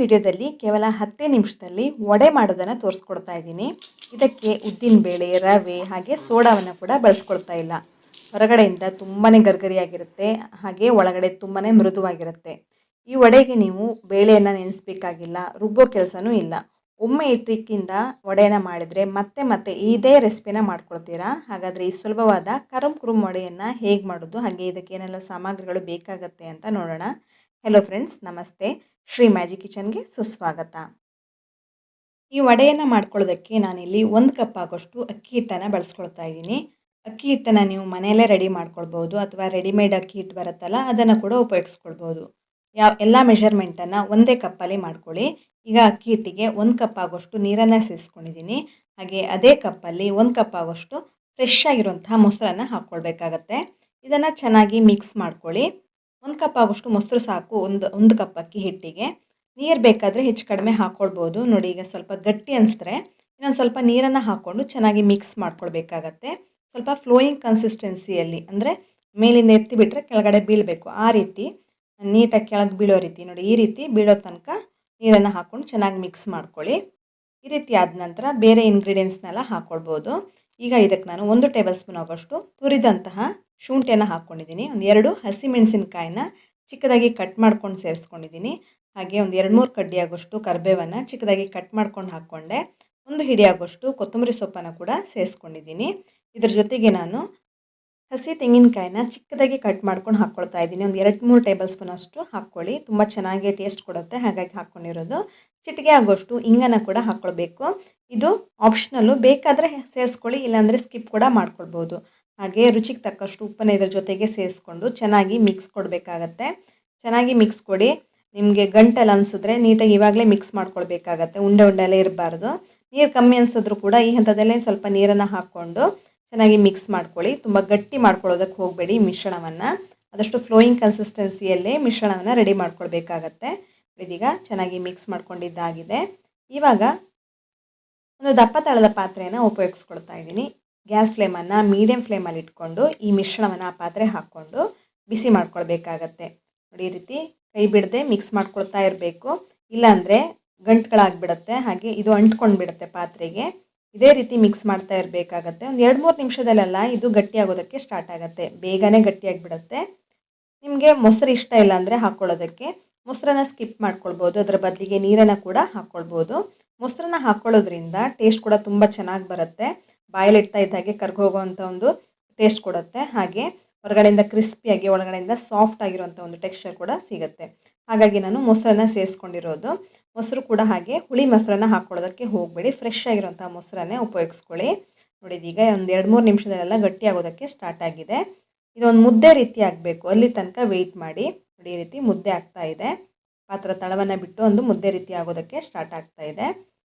ವಿಡಿಯೋದಲ್ಲಿ ಕೇವಲ 10 ನಿಮಿಷದಲ್ಲಿ ವಡೆ ಮಾಡೋದನ್ನು ತೋರಿಸ್ಕೊಡ್ತಾ ಇದ್ದೀನಿ. ಇದಕ್ಕೆ ಉದ್ದಿನ ಬೇಳೆ, ರವೆ ಹಾಗೆ ಸೋಡಾವನ್ನು ಕೂಡ ಬಳಸ್ಕೊಳ್ತಾ ಇಲ್ಲ. ಹೊರಗಡೆಯಿಂದ ತುಂಬಾ ಗರ್ಗರಿಯಾಗಿರುತ್ತೆ, ಹಾಗೆ ಒಳಗಡೆ ತುಂಬಾ ಮೃದುವಾಗಿರುತ್ತೆ. ಈ ವಡೆಗೆ ನೀವು ಬೇಳೆಯನ್ನು ನೆನೆಸಬೇಕಾಗಿಲ್ಲ, ರುಬ್ಬೋ ಕೆಲಸನೂ ಇಲ್ಲ. ಒಮ್ಮೆ ಈ ಟ್ರಿಕ್ಕಿಂದ ವಡೆಯನ್ನು ಮಾಡಿದರೆ ಮತ್ತೆ ಮತ್ತೆ ಇದೇ ರೆಸಿಪಿನ ಮಾಡ್ಕೊಳ್ತೀರಾ. ಹಾಗಾದರೆ ಈ ಸುಲಭವಾದ ಕರಂ ಕುರುಮ್ ವಡೆಯನ್ನು ಹೇಗೆ ಮಾಡೋದು, ಹಾಗೆ ಇದಕ್ಕೆ ಏನೆಲ್ಲ ಸಾಮಗ್ರಿಗಳು ಬೇಕಾಗತ್ತೆ ಅಂತ ನೋಡೋಣ. ಹೆಲೋ ಫ್ರೆಂಡ್ಸ್, ನಮಸ್ತೆ. ಶ್ರೀ ಮ್ಯಾಜಿಕ್ ಕಿಚನ್ಗೆ ಸುಸ್ವಾಗತ. ಈ ವಡೆಯನ್ನು ಮಾಡ್ಕೊಳ್ಳೋದಕ್ಕೆ ನಾನಿಲ್ಲಿ 1 ಕಪ್ ಆಗೋಷ್ಟು ಅಕ್ಕಿ ಹಿಟ್ಟನ್ನು ಬಳಸ್ಕೊಳ್ತಾ ಇದ್ದೀನಿ. ಅಕ್ಕಿ ಹಿಟ್ಟನ್ನು ನೀವು ಮನೆಯಲ್ಲೇ ರೆಡಿ ಮಾಡ್ಕೊಳ್ಬೋದು, ಅಥವಾ ರೆಡಿಮೇಡ್ ಅಕ್ಕಿ ಹಿಟ್ಟು ಬರುತ್ತಲ್ಲ ಅದನ್ನು ಕೂಡ ಉಪಯೋಗಿಸ್ಕೊಳ್ಬೋದು. ಎಲ್ಲ ಮೆಷರ್ಮೆಂಟನ್ನು ಒಂದೇ ಕಪ್ಪಲ್ಲಿ ಮಾಡ್ಕೊಳ್ಳಿ. ಈಗ ಅಕ್ಕಿ ಹಿಟ್ಟಿಗೆ 1 ಕಪ್ ಆಗೋಷ್ಟು ನೀರನ್ನು ಸೇರಿಸ್ಕೊಂಡಿದ್ದೀನಿ. ಹಾಗೆ ಅದೇ ಕಪ್ಪಲ್ಲಿ 1 ಕಪ್ ಆಗೋಷ್ಟು ಫ್ರೆಶ್ ಆಗಿರುವಂತಹ ಮೊಸರನ್ನು ಹಾಕ್ಕೊಳ್ಬೇಕಾಗತ್ತೆ. ಇದನ್ನು ಚೆನ್ನಾಗಿ ಮಿಕ್ಸ್ ಮಾಡ್ಕೊಳ್ಳಿ. 1 ಕಪ್ ಆಗೋಷ್ಟು ಮೊಸರು ಸಾಕು ಒಂದು ಕಪ್ ಅಕ್ಕಿ ಹಿಟ್ಟಿಗೆ. ನೀರು ಬೇಕಾದರೆ ಹೆಚ್ಚು ಕಡಿಮೆ ಹಾಕ್ಕೊಳ್ಬೋದು. ನೋಡಿ, ಈಗ ಸ್ವಲ್ಪ ಗಟ್ಟಿ ಅನಿಸಿದ್ರೆ ಇನ್ನೊಂದು ಸ್ವಲ್ಪ ನೀರನ್ನು ಹಾಕ್ಕೊಂಡು ಚೆನ್ನಾಗಿ ಮಿಕ್ಸ್ ಮಾಡ್ಕೊಳ್ಬೇಕಾಗತ್ತೆ. ಸ್ವಲ್ಪ ಫ್ಲೋಯಿಂಗ್ ಕನ್ಸಿಸ್ಟೆನ್ಸಿಯಲ್ಲಿ, ಅಂದರೆ ಮೇಲಿಂದ ಎತ್ತಿ ಬಿಟ್ಟರೆ ಕೆಳಗಡೆ ಬೀಳಬೇಕು, ಆ ರೀತಿ ನೀಟಾಗಿ ಕೆಳಗೆ ಬೀಳೋ ರೀತಿ ನೋಡಿ, ಈ ರೀತಿ ಬೀಳೋ ತನಕ ನೀರನ್ನು ಹಾಕ್ಕೊಂಡು ಚೆನ್ನಾಗಿ ಮಿಕ್ಸ್ ಮಾಡ್ಕೊಳ್ಳಿ. ಈ ರೀತಿ ಆದ ನಂತರ ಬೇರೆ ಇಂಗ್ರೀಡಿಯೆಂಟ್ಸ್ನೆಲ್ಲ ಹಾಕ್ಕೊಳ್ಬೋದು. ಈಗ ಇದಕ್ಕೆ ನಾನು 1 ಟೇಬಲ್ ಸ್ಪೂನ್ ಆಗೋಷ್ಟು ತುರಿದಂತಹ ಶುಂಠಿಯನ್ನು ಹಾಕ್ಕೊಂಡಿದ್ದೀನಿ. ಒಂದು 2 ಹಸಿಮೆಣಸಿನಕಾಯಿನ ಚಿಕ್ಕದಾಗಿ ಕಟ್ ಮಾಡ್ಕೊಂಡು ಸೇರಿಸ್ಕೊಂಡಿದ್ದೀನಿ. ಹಾಗೆ ಒಂದು 2-3 ಕಡ್ಡಿ ಆಗೋಷ್ಟು ಕರಿಬೇವನ್ನು ಚಿಕ್ಕದಾಗಿ ಕಟ್ ಮಾಡ್ಕೊಂಡು ಹಾಕ್ಕೊಂಡೆ. 1 ಹಿಡಿ ಆಗೋಷ್ಟು ಕೊತ್ತಂಬರಿ ಸೊಪ್ಪನ್ನು ಕೂಡ ಸೇರಿಸ್ಕೊಂಡಿದ್ದೀನಿ. ಇದ್ರ ಜೊತೆಗೆ ನಾನು ಹಸಿ ತೆಂಗಿನಕಾಯಿನ ಚಿಕ್ಕದಾಗಿ ಕಟ್ ಮಾಡ್ಕೊಂಡು ಹಾಕ್ಕೊಳ್ತಾ ಇದ್ದೀನಿ. ಒಂದು 2-3 ಟೇಬಲ್ ಸ್ಪೂನ್ ಅಷ್ಟು ಹಾಕ್ಕೊಳ್ಳಿ, ತುಂಬ ಚೆನ್ನಾಗಿ ಟೇಸ್ಟ್ ಕೊಡುತ್ತೆ, ಹಾಗಾಗಿ ಹಾಕ್ಕೊಂಡಿರೋದು. ಚಿಟಿಕೆ ಆಗೋಷ್ಟು ಇಂಗನ್ನು ಕೂಡ ಹಾಕ್ಕೊಳ್ಬೇಕು. ಇದು ಆಪ್ಷನಲ್ಲು, ಬೇಕಾದರೆ ಸೇರಿಸ್ಕೊಳ್ಳಿ, ಇಲ್ಲಾಂದರೆ ಸ್ಕಿಪ್ ಕೂಡ ಮಾಡ್ಕೊಳ್ಬೋದು. ಹಾಗೆ ರುಚಿಗೆ ತಕ್ಕಷ್ಟು ಉಪ್ಪನ್ನು ಇದರ ಜೊತೆಗೆ ಸೇರಿಸ್ಕೊಂಡು ಚೆನ್ನಾಗಿ ಮಿಕ್ಸ್ ಕೊಡಬೇಕಾಗತ್ತೆ. ಚೆನ್ನಾಗಿ ಮಿಕ್ಸ್ ಕೊಡಿ. ನಿಮಗೆ ಗಂಟಲು ಅನಿಸಿದ್ರೆ ನೀಟಾಗಿ ಇವಾಗಲೇ ಮಿಕ್ಸ್ ಮಾಡ್ಕೊಳ್ಬೇಕಾಗತ್ತೆ, ಉಂಡೆ ಎಲ್ಲ ಇರಬಾರ್ದು. ನೀರು ಕಮ್ಮಿ ಅನಿಸಿದ್ರು ಕೂಡ ಈ ಹಂತದಲ್ಲೇ ಸ್ವಲ್ಪ ನೀರನ್ನು ಹಾಕ್ಕೊಂಡು ಚೆನ್ನಾಗಿ ಮಿಕ್ಸ್ ಮಾಡ್ಕೊಳ್ಳಿ. ತುಂಬ ಗಟ್ಟಿ ಮಾಡ್ಕೊಳ್ಳೋದಕ್ಕೆ ಹೋಗಬೇಡಿ ಮಿಶ್ರಣವನ್ನು. ಆದಷ್ಟು ಫ್ಲೋಯಿಂಗ್ ಕನ್ಸಿಸ್ಟೆನ್ಸಿಯಲ್ಲೇ ಮಿಶ್ರಣವನ್ನು ರೆಡಿ ಮಾಡ್ಕೊಳ್ಬೇಕಾಗತ್ತೆ. ಇದೀಗ ಚೆನ್ನಾಗಿ ಮಿಕ್ಸ್ ಮಾಡ್ಕೊಂಡಿದ್ದಾಗಿದೆ. ಇವಾಗ ಒಂದು ದಪ್ಪ ತಳದ ಪಾತ್ರೆಯನ್ನು ಉಪಯೋಗಿಸ್ಕೊಳ್ತಾ ಇದ್ದೀನಿ. ಗ್ಯಾಸ್ ಫ್ಲೇಮನ್ನು ಮೀಡಿಯಮ್ ಫ್ಲೇಮಲ್ಲಿ ಇಟ್ಕೊಂಡು ಈ ಮಿಶ್ರಣವನ್ನು ಆ ಪಾತ್ರೆ ಹಾಕ್ಕೊಂಡು ಬಿಸಿ ಮಾಡ್ಕೊಳ್ಬೇಕಾಗತ್ತೆ. ನೋಡಿ, ಈ ರೀತಿ ಕೈ ಬಿಡದೆ ಮಿಕ್ಸ್ ಮಾಡ್ಕೊಳ್ತಾ ಇರಬೇಕು, ಇಲ್ಲಾಂದರೆ ಗಂಟುಗಳಾಗಿಬಿಡುತ್ತೆ, ಹಾಗೆ ಇದು ಅಂಟ್ಕೊಂಡು ಬಿಡುತ್ತೆ ಪಾತ್ರೆಗೆ. ಇದೇ ರೀತಿ ಮಿಕ್ಸ್ ಮಾಡ್ತಾ ಇರಬೇಕಾಗತ್ತೆ. ಒಂದು 2-3 ನಿಮಿಷದಲ್ಲೆಲ್ಲ ಇದು ಗಟ್ಟಿಯಾಗೋದಕ್ಕೆ ಸ್ಟಾರ್ಟ್ ಆಗುತ್ತೆ, ಬೇಗನೆ ಗಟ್ಟಿಯಾಗಿಬಿಡುತ್ತೆ. ನಿಮಗೆ ಮೊಸರು ಇಷ್ಟ ಇಲ್ಲ ಅಂದರೆ ಹಾಕ್ಕೊಳ್ಳೋದಕ್ಕೆ ಮೊಸರನ್ನು ಸ್ಕಿಪ್ ಮಾಡ್ಕೊಳ್ಬೋದು, ಅದರ ಬದಲಿಗೆ ನೀರನ್ನು ಕೂಡ ಹಾಕ್ಕೊಳ್ಬೋದು. ಮೊಸರನ್ನ ಹಾಕ್ಕೊಳ್ಳೋದ್ರಿಂದ ಟೇಸ್ಟ್ ಕೂಡ ತುಂಬ ಚೆನ್ನಾಗಿ ಬರುತ್ತೆ. ಬಾಯಲ್ಲಿ ಇಡ್ತಾ ಇದ್ದಾಗೆ ಕರ್ಗೋಗೋವಂಥ ಒಂದು ಟೇಸ್ಟ್ ಕೊಡುತ್ತೆ. ಹಾಗೆ ಹೊರಗಡೆಯಿಂದ ಕ್ರಿಸ್ಪಿಯಾಗಿ ಒಳಗಡೆಯಿಂದ ಸಾಫ್ಟ್ ಆಗಿರುವಂಥ ಒಂದು ಟೆಕ್ಸ್ಚರ್ ಕೂಡ ಸಿಗುತ್ತೆ. ಹಾಗಾಗಿ ನಾನು ಮೊಸರನ್ನು ಸೇರಿಸ್ಕೊಂಡಿರೋದು. ಮೊಸರು ಕೂಡ ಹಾಗೆ ಹುಳಿ ಮೊಸರನ್ನು ಹಾಕ್ಕೊಳ್ಳೋದಕ್ಕೆ ಹೋಗಬೇಡಿ, ಫ್ರೆಶ್ ಆಗಿರೋಂಥ ಮೊಸರನ್ನೇ ಉಪಯೋಗಿಸ್ಕೊಳ್ಳಿ. ನೋಡಿ, ಇದೀಗ ಒಂದು 2-3 ನಿಮಿಷದಲ್ಲೆಲ್ಲ ಗಟ್ಟಿಯಾಗೋದಕ್ಕೆ ಸ್ಟಾರ್ಟ್ ಆಗಿದೆ. ಇದೊಂದು ಮುದ್ದೆ ರೀತಿ ಆಗಬೇಕು, ಅಲ್ಲಿ ತನಕ ವೆಯ್ಟ್ ಮಾಡಿ. ನೋಡಿ, ಈ ರೀತಿ ಮುದ್ದೆ ಆಗ್ತಾ ಇದೆ. ಪಾತ್ರೆ ತಳವನ್ನು ಬಿಟ್ಟು ಒಂದು ಮುದ್ದೆ ರೀತಿ ಆಗೋದಕ್ಕೆ ಸ್ಟಾರ್ಟ್ ಆಗ್ತಾ ಇದೆ.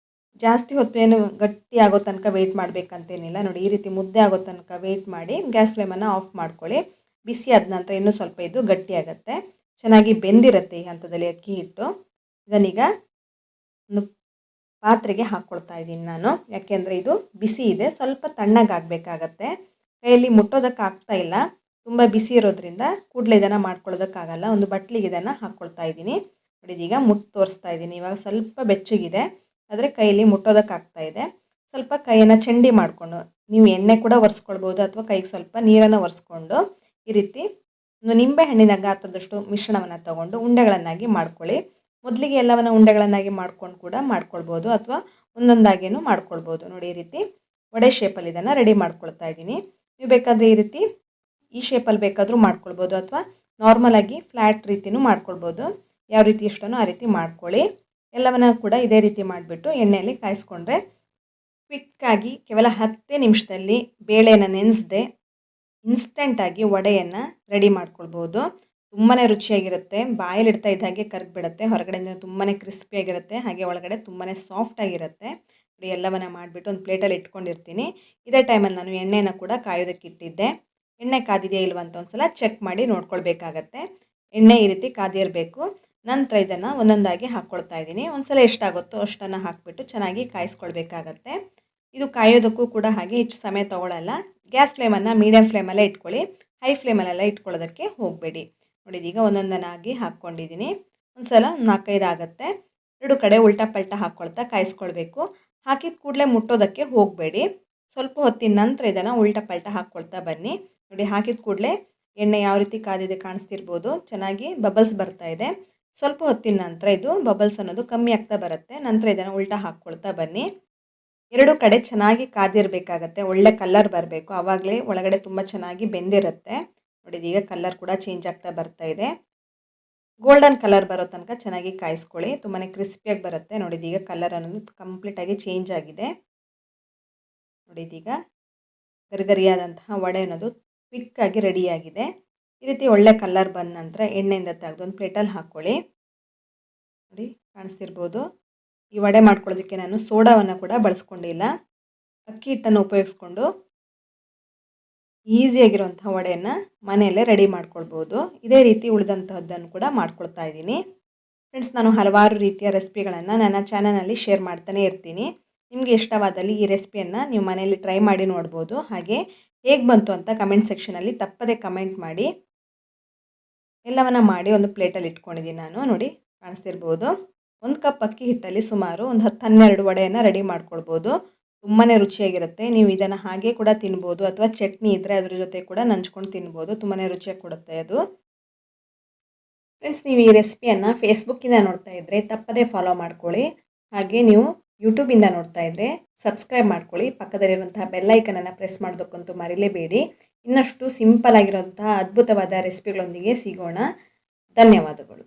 ಜಾಸ್ತಿ ಹೊತ್ತು ಏನು ಗಟ್ಟಿ ಆಗೋ ತನಕ ವೆಯ್ಟ್ ಮಾಡಬೇಕಂತೇನಿಲ್ಲ. ನೋಡಿ, ಈ ರೀತಿ ಮುದ್ದೆ ಆಗೋ ತನಕ ವೆಯ್ಟ್ ಮಾಡಿ ಗ್ಯಾಸ್ ಫ್ಲೇಮನ್ನು ಆಫ್ ಮಾಡ್ಕೊಳ್ಳಿ. ಬಿಸಿ ಆದ ನಂತರ ಇನ್ನೂ ಸ್ವಲ್ಪ ಇದು ಗಟ್ಟಿ ಆಗುತ್ತೆ, ಚೆನ್ನಾಗಿ ಬೆಂದಿರುತ್ತೆ ಈ ಹಂತದಲ್ಲಿ ಅಕ್ಕಿ ಹಿಟ್ಟು. ಇದನ್ನೀಗ ಒಂದು ಪಾತ್ರೆಗೆ ಹಾಕ್ಕೊಳ್ತಾ ಇದ್ದೀನಿ ನಾನು, ಯಾಕೆಂದರೆ ಇದು ಬಿಸಿ ಇದೆ, ಸ್ವಲ್ಪ ತಣ್ಣಗಾಗಬೇಕಾಗತ್ತೆ. ಕೈಯಲ್ಲಿ ಮುಟ್ಟೋದಕ್ಕಾಗ್ತಾ ಇಲ್ಲ, ತುಂಬ ಬಿಸಿ ಇರೋದ್ರಿಂದ ಕೂಡಲೇ ಇದನ್ನು ಮಾಡ್ಕೊಳ್ಳೋದಕ್ಕಾಗಲ್ಲ. ಒಂದು ಬಟ್ಲಿಗೆ ಇದನ್ನು ಹಾಕ್ಕೊಳ್ತಾ ಇದ್ದೀನಿ. ನೋಡಿ, ಇದೀಗ ಮುಟ್ಟು ತೋರಿಸ್ತಾ ಇದ್ದೀನಿ. ಇವಾಗ ಸ್ವಲ್ಪ ಬೆಚ್ಚಗಿದೆ, ಆದರೆ ಕೈಯಲ್ಲಿ ಮುಟ್ಟೋದಕ್ಕಾಗ್ತಾ ಇದೆ. ಸ್ವಲ್ಪ ಕೈಯನ್ನು ಚಂಡಿ ಮಾಡಿಕೊಂಡು, ನೀವು ಎಣ್ಣೆ ಕೂಡ ಒರೆಸ್ಕೊಳ್ಬೋದು, ಅಥವಾ ಕೈಗೆ ಸ್ವಲ್ಪ ನೀರನ್ನು ಒರೆಸ್ಕೊಂಡು ಈ ರೀತಿ ಒಂದು ನಿಂಬೆ ಹಣ್ಣಿನ ಗಾತ್ರದಷ್ಟು ಮಿಶ್ರಣವನ್ನು ತಗೊಂಡು ಉಂಡೆಗಳನ್ನಾಗಿ ಮಾಡ್ಕೊಳ್ಳಿ. ಮೊದಲಿಗೆ ಎಲ್ಲವನ್ನು ಉಂಡೆಗಳನ್ನಾಗಿ ಮಾಡ್ಕೊಂಡು ಕೂಡ ಮಾಡ್ಕೊಳ್ಬೋದು, ಅಥವಾ ಒಂದೊಂದಾಗಿಯೂ ಮಾಡ್ಕೊಳ್ಬೋದು. ನೋಡಿ, ಈ ರೀತಿ ವಡೆ ಶೇಪಲ್ಲಿ ಇದನ್ನು ರೆಡಿ ಮಾಡ್ಕೊಳ್ತಾ ಇದ್ದೀನಿ. ನೀವು ಬೇಕಾದರೆ ಈ ರೀತಿ ಈ ಶೇಪಲ್ಲಿ ಬೇಕಾದರೂ ಮಾಡ್ಕೊಳ್ಬೋದು, ಅಥವಾ ನಾರ್ಮಲಾಗಿ ಫ್ಲ್ಯಾಟ್ ರೀತಿಯೂ ಮಾಡ್ಕೊಳ್ಬೋದು. ಯಾವ ರೀತಿ ಇಷ್ಟನೋ ಆ ರೀತಿ ಮಾಡ್ಕೊಳ್ಳಿ. ಎಲ್ಲವನ್ನ ಕೂಡ ಇದೇ ರೀತಿ ಮಾಡಿಬಿಟ್ಟು ಎಣ್ಣೆಯಲ್ಲಿ ಕಾಯಿಸ್ಕೊಂಡ್ರೆ ಕ್ವಿಕ್ಕಾಗಿ ಕೇವಲ 10 ನಿಮಿಷದಲ್ಲಿ ಬೇಳೆಯನ್ನು ನೆನೆಸದೆ ಇನ್ಸ್ಟೆಂಟಾಗಿ ವಡೆಯನ್ನು ರೆಡಿ ಮಾಡ್ಕೊಳ್ಬೋದು. ತುಂಬಾ ರುಚಿಯಾಗಿರುತ್ತೆ, ಬಾಯಲ್ಲಿ ಇಡ್ತಾ ಇದ್ದ ಹಾಗೆ ಕರಗಿಬಿಡುತ್ತೆ, ಹೊರಗಡೆಯಿಂದ ತುಂಬಾ ಕ್ರಿಸ್ಪಿಯಾಗಿರುತ್ತೆ, ಹಾಗೆ ಒಳಗಡೆ ತುಂಬಾ ಸಾಫ್ಟಾಗಿರುತ್ತೆ. ನೋಡಿ, ಎಲ್ಲವನ್ನು ಮಾಡಿಬಿಟ್ಟು ಒಂದು ಪ್ಲೇಟಲ್ಲಿ ಇಟ್ಕೊಂಡಿರ್ತೀನಿ. ಇದೇ ಟೈಮಲ್ಲಿ ನಾನು ಎಣ್ಣೆನ ಕೂಡ ಕಾಯೋದಕ್ಕೆ ಇಟ್ಟಿದ್ದೆ. ಎಣ್ಣೆ ಕಾದಿದೆಯಾ ಇಲ್ವ ಅಂತ ಒಂದು ಸಲ ಚೆಕ್ ಮಾಡಿ ನೋಡ್ಕೊಳ್ಬೇಕಾಗತ್ತೆ. ಎಣ್ಣೆ ಈ ರೀತಿ ಕಾದಿರಬೇಕು. ನಂತರ ಇದನ್ನು ಒಂದೊಂದಾಗಿ ಹಾಕ್ಕೊಳ್ತಾ ಇದ್ದೀನಿ. ಒಂದ್ಸಲ ಎಷ್ಟಾಗುತ್ತೋ ಅಷ್ಟನ್ನು ಹಾಕಿಬಿಟ್ಟು ಚೆನ್ನಾಗಿ ಕಾಯಿಸ್ಕೊಳ್ಬೇಕಾಗತ್ತೆ. ಇದು ಕಾಯೋದಕ್ಕೂ ಕೂಡ ಹಾಗೆ ಹೆಚ್ಚು ಸಮಯ ತೊಗೊಳ್ಳಲ್ಲ. ಗ್ಯಾಸ್ ಫ್ಲೇಮನ್ನು ಮೀಡಿಯಮ್ ಫ್ಲೇಮಲ್ಲೇ ಇಟ್ಕೊಳ್ಳಿ, ಹೈ ಫ್ಲೇಮಲ್ಲೆಲ್ಲ ಇಟ್ಕೊಳ್ಳೋದಕ್ಕೆ ಹೋಗಬೇಡಿ. ನೋಡಿ, ಇದೀಗ ಒಂದೊಂದನ್ನಾಗಿ ಹಾಕ್ಕೊಂಡಿದ್ದೀನಿ. ಒಂದು ಸಲ 4-5 ಆಗುತ್ತೆ. 2 ಕಡೆ ಉಲ್ಟಾ ಪಲ್ಟಾ ಹಾಕ್ಕೊಳ್ತಾ ಕಾಯಿಸ್ಕೊಳ್ಬೇಕು. ಹಾಕಿದ ಕೂಡಲೇ ಮುಟ್ಟೋದಕ್ಕೆ ಹೋಗಬೇಡಿ. ಸ್ವಲ್ಪ ಹೊತ್ತಿನ ನಂತರ ಇದನ್ನು ಉಲ್ಟಾ ಪಲ್ಟಾ ಹಾಕ್ಕೊಳ್ತಾ ಬನ್ನಿ. ನೋಡಿ, ಹಾಕಿದ ಕೂಡಲೇ ಎಣ್ಣೆ ಯಾವ ರೀತಿ ಕಾದಿದೆ ಕಾಣಿಸ್ತಿರ್ಬೋದು. ಚೆನ್ನಾಗಿ ಬಬಲ್ಸ್ ಬರ್ತಾ ಇದೆ. ಸ್ವಲ್ಪ ಹೊತ್ತಿನ ನಂತರ ಇದು ಬಬಲ್ಸ್ ಅನ್ನೋದು ಕಮ್ಮಿ ಆಗ್ತಾ ಬರುತ್ತೆ. ನಂತರ ಇದನ್ನು ಉಲ್ಟಾ ಹಾಕ್ಕೊಳ್ತಾ ಬನ್ನಿ. 2 ಕಡೆ ಚೆನ್ನಾಗಿ ಕಾದಿರಬೇಕಾಗತ್ತೆ. ಒಳ್ಳೆ ಕಲರ್ ಬರಬೇಕು. ಆವಾಗಲೇ ಒಳಗಡೆ ತುಂಬ ಚೆನ್ನಾಗಿ ಬೆಂದಿರುತ್ತೆ. ನೋಡಿ, ಈಗ ಕಲರ್ ಕೂಡ ಚೇಂಜ್ ಆಗ್ತಾ ಬರ್ತಾ ಇದೆ. ಗೋಲ್ಡನ್ ಕಲರ್ ಬರೋ ತನಕ ಚೆನ್ನಾಗಿ ಕಾಯಿಸ್ಕೊಳ್ಳಿ. ತುಂಬಾ ಕ್ರಿಸ್ಪಿಯಾಗಿ ಬರುತ್ತೆ. ನೋಡಿ, ಈಗ ಕಲರ್ ಅನ್ನೋದು ಕಂಪ್ಲೀಟಾಗಿ ಚೇಂಜ್ ಆಗಿದೆ. ನೋಡಿ, ಇದೀಗ ಗರಿಗರಿಯಾದಂತಹ ವಡೆ ಅನ್ನೋದು ಕ್ವಿಕ್ಕಾಗಿ ರೆಡಿಯಾಗಿದೆ. ಈ ರೀತಿ ಒಳ್ಳೆ ಕಲರ್ ಬಂದ ನಂತರ ಎಣ್ಣೆಯಿಂದ ತೆಗೆದು ಒಂದು ಪ್ಲೇಟಲ್ಲಿ ಹಾಕ್ಕೊಳ್ಳಿ. ನೋಡಿ, ಕಾಣಿಸ್ತಿರ್ಬೋದು. ಈ ವಡೆ ಮಾಡ್ಕೊಳ್ಳೋದಕ್ಕೆ ನಾನು ಸೋಡಾವನ್ನು ಕೂಡ ಬಳಸ್ಕೊಂಡಿಲ್ಲ. ಅಕ್ಕಿ ಹಿಟ್ಟನ್ನು ಉಪಯೋಗಿಸ್ಕೊಂಡು ಈಸಿಯಾಗಿರುವಂಥ ವಡೆಯನ್ನು ಮನೆಯಲ್ಲೇ ರೆಡಿ ಮಾಡ್ಕೊಳ್ಬೋದು. ಇದೇ ರೀತಿ ಉಳಿದಂತಹದ್ದನ್ನು ಕೂಡ ಮಾಡ್ಕೊಳ್ತಾ ಇದ್ದೀನಿ. ಫ್ರೆಂಡ್ಸ್, ನಾನು ಹಲವಾರು ರೀತಿಯ ರೆಸಿಪಿಗಳನ್ನು ನನ್ನ ಚಾನಲಲ್ಲಿ ಶೇರ್ ಮಾಡ್ತಾನೆ ಇರ್ತೀನಿ. ನಿಮಗೆ ಇಷ್ಟವಾದಲ್ಲಿ ಈ ರೆಸಿಪಿಯನ್ನು ನೀವು ಮನೆಯಲ್ಲಿ ಟ್ರೈ ಮಾಡಿ ನೋಡ್ಬೋದು. ಹಾಗೆ ಹೇಗೆ ಬಂತು ಅಂತ ಕಮೆಂಟ್ ಸೆಕ್ಷನಲ್ಲಿ ತಪ್ಪದೇ ಕಮೆಂಟ್ ಮಾಡಿ. ಎಲ್ಲವನ್ನ ಮಾಡಿ ಒಂದು ಪ್ಲೇಟಲ್ಲಿ ಇಟ್ಕೊಂಡಿದ್ದೀನಿ ನಾನು. ನೋಡಿ, ಕಾಣಿಸ್ತಿರ್ಬೋದು. 1 ಕಪ್ ಅಕ್ಕಿ ಹಿಟ್ಟಲ್ಲಿ ಸುಮಾರು ಒಂದು 10-12 ವಡೆಯನ್ನು ರೆಡಿ ಮಾಡ್ಕೊಳ್ಬೋದು. ತುಂಬಾ ರುಚಿಯಾಗಿರುತ್ತೆ. ನೀವು ಇದನ್ನು ಹಾಗೆ ಕೂಡ ತಿನ್ಬೋದು, ಅಥವಾ ಚಟ್ನಿ ಇದ್ದರೆ ಅದ್ರ ಜೊತೆ ಕೂಡ ನಂಚ್ಕೊಂಡು ತಿನ್ಬೋದು. ತುಂಬಾ ರುಚಿಯಾಗಿ ಕೊಡುತ್ತೆ ಅದು. ಫ್ರೆಂಡ್ಸ್, ನೀವು ಈ ರೆಸಿಪಿಯನ್ನು ಫೇಸ್ಬುಕ್ಕಿಂದ ನೋಡ್ತಾ ಇದ್ದರೆ ತಪ್ಪದೇ ಫಾಲೋ ಮಾಡ್ಕೊಳ್ಳಿ. ಹಾಗೆ ನೀವು ಯೂಟ್ಯೂಬಿಂದ ನೋಡ್ತಾ ಇದ್ದರೆ ಸಬ್ಸ್ಕ್ರೈಬ್ ಮಾಡ್ಕೊಳ್ಳಿ. ಪಕ್ಕದಲ್ಲಿರುವಂತಹ ಬೆಲ್ಲೈಕನನ್ನು ಪ್ರೆಸ್ ಮಾಡೋದಕ್ಕಂತೂ ಮರಿಲೇಬೇಡಿ. ಇನ್ನಷ್ಟು ಸಿಂಪಲ್ ಆಗಿರುವಂತಹ ಅದ್ಭುತವಾದ ರೆಸಿಪಿಗಳೊಂದಿಗೆ ಸಿಗೋಣ. ಧನ್ಯವಾದಗಳು.